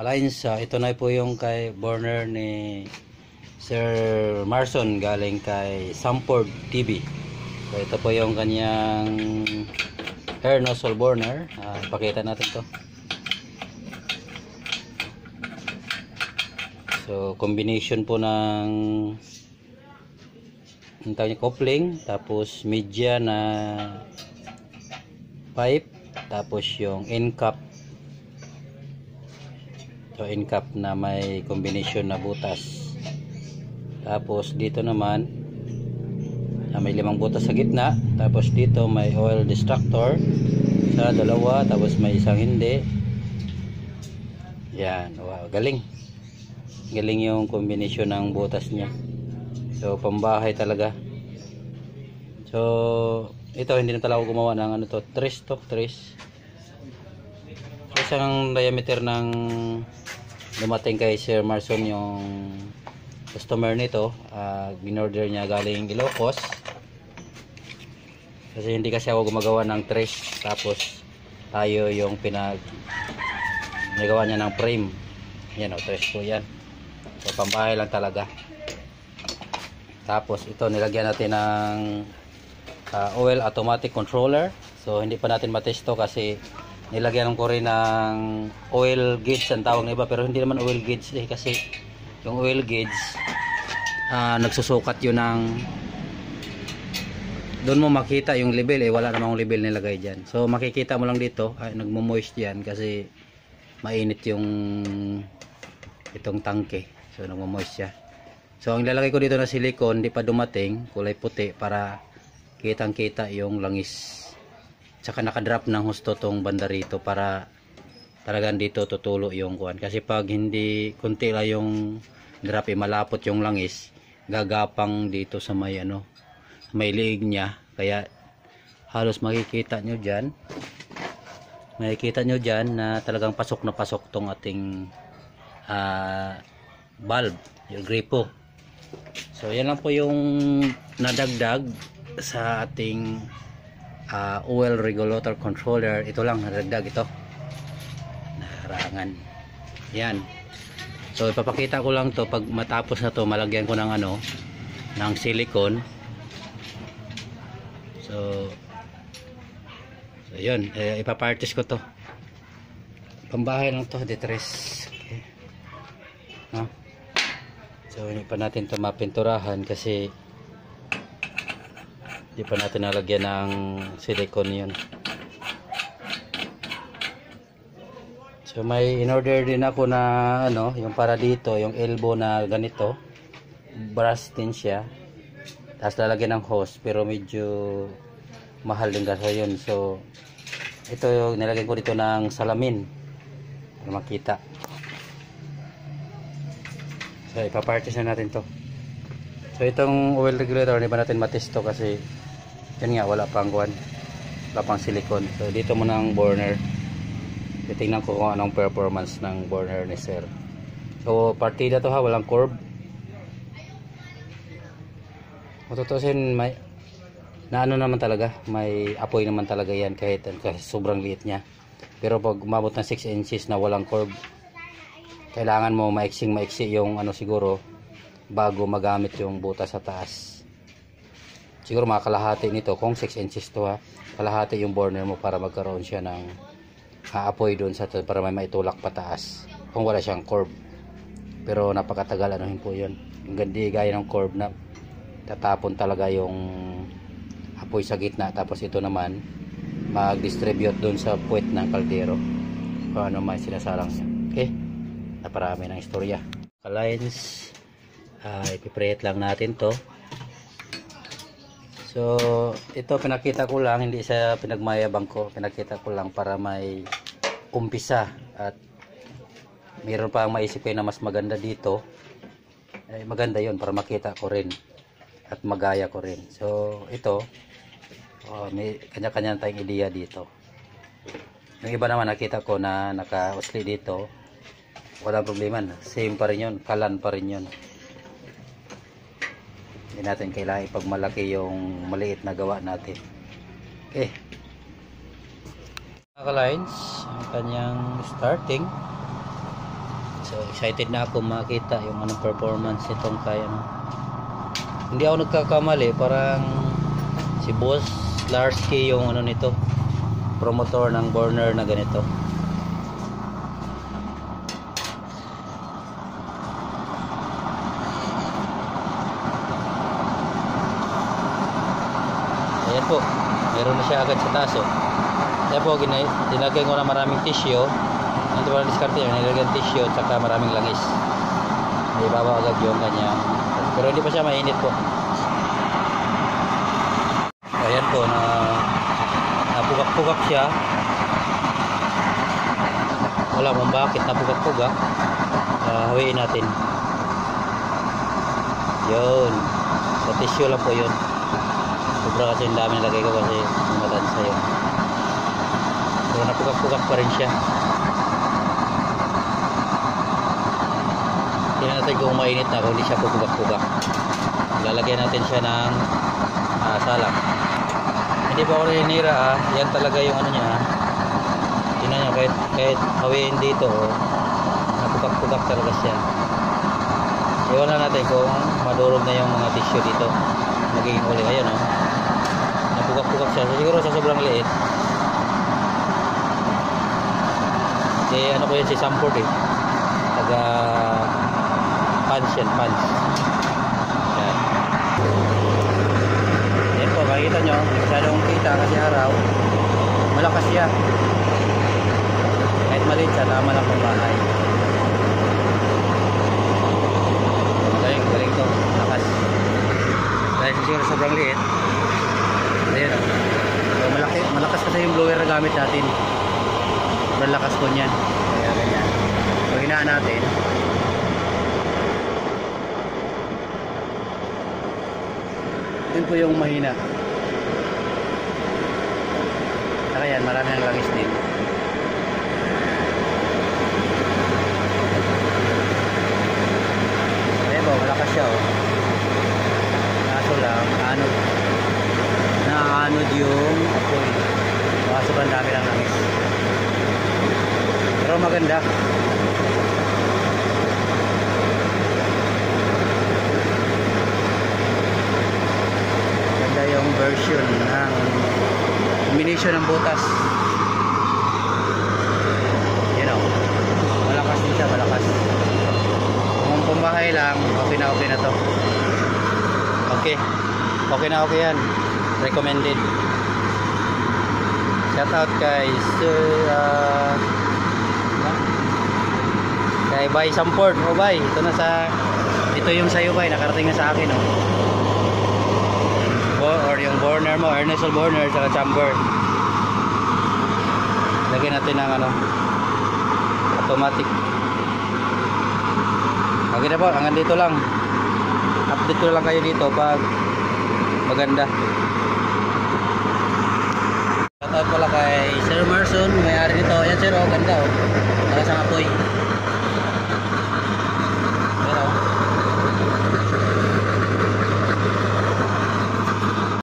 Alliance, ito na po yung kay burner ni Sir Marson galing kay Samford TV. So ito po yung kanyang air nozzle burner. Ipakita natin to. So combination po ng coupling, tapos media na pipe, tapos yung end cap. So end cap na may combination na butas. Tapos dito naman may 5 butas sa gitna. Tapos dito may oil distractor sa dalawa, tapos may isang hindi. Yan, wow, galing. Galing yung combination ng butas niya. So pambahay talaga. So ito hindi na talaga gumawa ng tres. Isang diameter ng dumating kay Sir Marson yung customer nito. Ginorder niya galing Ilocos. Kasi hindi kasi ako gumagawa ng tres. Tapos tayo yung nagawa niya ng frame. Yan o, tres po yan. So pambahay lang talaga. Tapos ito nilagyan natin ng oil automatic controller. So hindi pa natin matesto kasi nilagyan ko rin ng oil gauge ang tawag na iba, pero hindi naman oil gauge kasi yung oil gauge nagsusukat yun ng doon mo makita yung level wala namang level nilagay dyan. So makikita mo lang dito nagmo-moist yan kasi mainit yung itong tangke. So nagmo-moist siya. So ang ilalagay ko dito na silicone, hindi pa dumating, kulay puti para kitang kita yung langis. Tsaka nakadrop ng husto tong banda rito para talagang dito tutulo yung kuwan. Kasi pag hindi kunti lang yung drop malapot yung langis, gagapang dito sa may may liig niya. Kaya halos makikita nyo dyan. Makikita nyo dyan na talagang pasok na pasok tong ating valve, yung gripo. So yan lang po yung nadagdag sa ating oil regulator controller. Ito lang nadagdag ito, naharangan yan. So ipapakita ko lang to pag matapos na to, malagyan ko ng ng silicone. So yun, ipapartis ko to, pambahay lang to, detres. Okay. So hindi pa natin to mapinturahan kasi hindi pa natin nalagyan ng silicone yun. So may in-order din ako na yung para dito, yung elbow na ganito, brass din siya, tapos lalagyan ng hose, pero medyo mahal din kasi yun. So ito yung nilagyan ko dito ng salamin para makita. So ipapartis na natin to. So itong oil regulator hindi pa natin matesto kasi yun nga, wala pang kuwan, wala pang silicone. So dito muna ang burner. Titingnan ko kung anong performance ng burner ni Sir. So partida to ha, walang curve. Matutusin may naman talaga, may apoy naman talaga yan kahit sobrang liit niya. Pero pag umabot ng 6 inches na walang curve, kailangan mo maiksi yung siguro bago magamit yung butas sa taas. Siguro mga kalahati nito, kung 6 inches to ha, kalahati yung burner mo para magkaroon siya ng apoy doon sa para may maitulak pataas kung wala siyang curve. Pero napakatagal po yun. Yung gandi gaya ng curve na tatapon talaga yung apoy sa gitna, tapos ito naman mag-distribute doon sa puwet ng kaldero kung may sinasalang niya. Okay, naparami ng istorya. Lines, ipiprehet lang natin to. So ito pinakita ko lang, hindi sa pinagmayabang ko, pinakita ko lang para may umpisa at mayroon pa ang maisip ko na mas maganda dito. Maganda yon para makita ko rin at magaya ko rin. So ito may kanya-kanya tayong ideya dito. Yung iba naman nakita ko na naka-usli dito, walang problema, same pa rin yun, kalan pa rin yun. Hindi natin kailangan ipagmalaki yung maliit na gawa natin. Okay, mga ka-lines, ang kanyang starting. So excited na ako makita yung anong performance nitong kaya no. Hindi ako nagkakamali, parang si Boss Larsky yung ano nito, promotor ng burner na ganito. Ayan po, meron na siya agad sa taso. Ayan po, dinagay ko na maraming tissue. Ito pala diskarte yun, nilagyan tissue at saka maraming langis. May babaw agad yung kanya. Pero hindi pa siya mainit po. Ayan po, napugak-pugak siya. Wala mong bakit napugak-pugak. Hawiin natin. Yun. Sa tissue lang po yun. Sobra kasi yung dami nilagay ko kasi matansa yun. Pero napugak-pugak pa rin siya. Tingnan natin kung mainit na, kung hindi siya pupugak-pugak. Lalagyan natin siya ng salak. Hindi pa ako naninira yan talaga yung ano niya. Tingnan nyo, kahit hawiin dito napugak-pugak talaga siya. Iwan na natin kung madurog na yung mga tissue dito, magiging uli. Ayan napugak-pugak siya, siguro sa sobrang liit. Ano ko yan, si Sanford taga pans yan, pans. Yan po, makikita nyo, masyadong kita kasi araw, malakas siya. Kahit maliit siya, tama lang pang bahay. Galing to, malakas. Dahil siguro sobrang liit. Ayan so, malakas kasi yung blower na gamit natin. Sobrang lakas po niyan. Kaya ganyan. So hinaan natin. Yun po yung mahina. Saka yan, marami ng langis din. Ayan po, malakas siya kaso lang, naanod yung apoy. Baka sobrang dami ng langis. Pero maganda. Maganda yung version ng combination ng butas. Malakas din siya, malakas. Kung pumbahay lang, okay na to. Okay na yan. Recommended. Shout out kay kay Bay Sanford. Bay, ito yung sayo Bay, nakarating na sa akin or yung burner mo, Ernesol burner saka chamber. Lagyan natin ng automatic. Okay na po, hanggang dito lang. Update ko lang kayo dito pag maganda. Shoutout pala kay Sir Marson, may-ari nito. Yan sir, ganda. Para sa apoy.